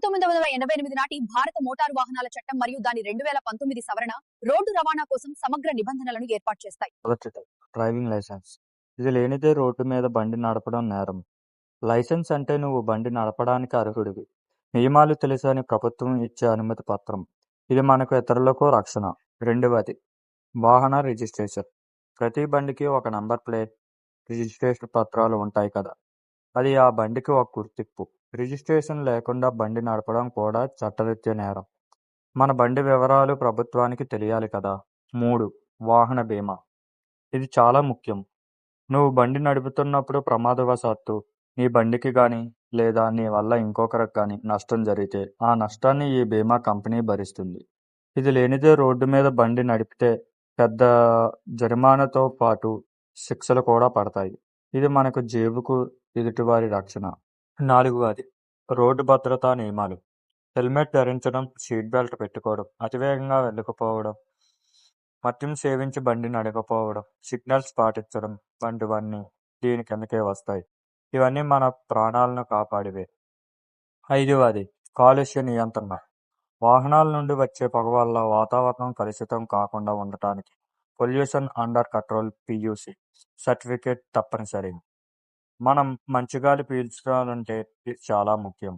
1988 నాటి భారత మోటారు వాహనాల చట్టం మరియు దాని 2019 సవరణ రోడ్డు రవాణా కోసం సమగ్ర నిబంధనలను ఏర్పాటు చేస్తాయి. మొదటిది డ్రైవింగ్ లైసెన్స్. ఇది లేనిదే రోడ్డు మీద బండి నడపడం నేరం. లైసెన్స్ అంటే నువ్వు బండి నడపడానికి అర్హుడివి. నియమాలు తెలుసని ప్రభుత్వం ఇచ్చే అనుమతి పత్రం. ఇది మనకు ఇతరులకు రక్షణ. రెండవది వాహన రిజిస్ట్రేషన్. ప్రతి బండికి ఒక నంబర్ ప్లేట్, రిజిస్ట్రేషన్ పత్రాలు ఉంటాయి కదా, అది ఆ బండికి ఒక గుర్తింపు. రిజిస్ట్రేషన్ లేకుండా బండి నడపడం కూడా చట్టరీత్యా నేరం. మన బండి వివరాలు ప్రభుత్వానికి తెలియాలి కదా. 3. వాహన బీమా. ఇది చాలా ముఖ్యం. నువ్వు బండి నడుపుతున్నప్పుడు ప్రమాదవశాత్తు నీ బండికి కానీ లేదా నీ వల్ల ఇంకొకరికి కానీ నష్టం జరిగితే ఆ నష్టాన్ని ఈ బీమా కంపెనీ భరిస్తుంది. ఇది లేనిదే రోడ్డు మీద బండి నడిపితే పెద్ద జరిమానాతో పాటు శిక్షలు కూడా పడతాయి. ఇది మనకు జేబుకు ఎదుటివారి రక్షణ. 4. రోడ్డు భద్రతా నియమాలు. హెల్మెట్ ధరించడం, సీట్ బెల్ట్ పెట్టుకోవడం, అతివేగంగా వెళ్ళకపోవడం, మద్యం సేవించి బండి నడపకపోవడం, సిగ్నల్స్ పాటించడం వంటివన్నీ దీని కిందకే వస్తాయి. ఇవన్నీ మన ప్రాణాలను కాపాడివే. 5. కాలుష్య నియంత్రణ. వాహనాల నుండి వచ్చే పొగ వల్ల వాతావరణం కలుషితం కాకుండా ఉండటానికి pollution under control (PUC) certificate తప్పనిసరి. మనం మంచి గాలి పీల్చాలంటే ఇది చాలా ముఖ్యం.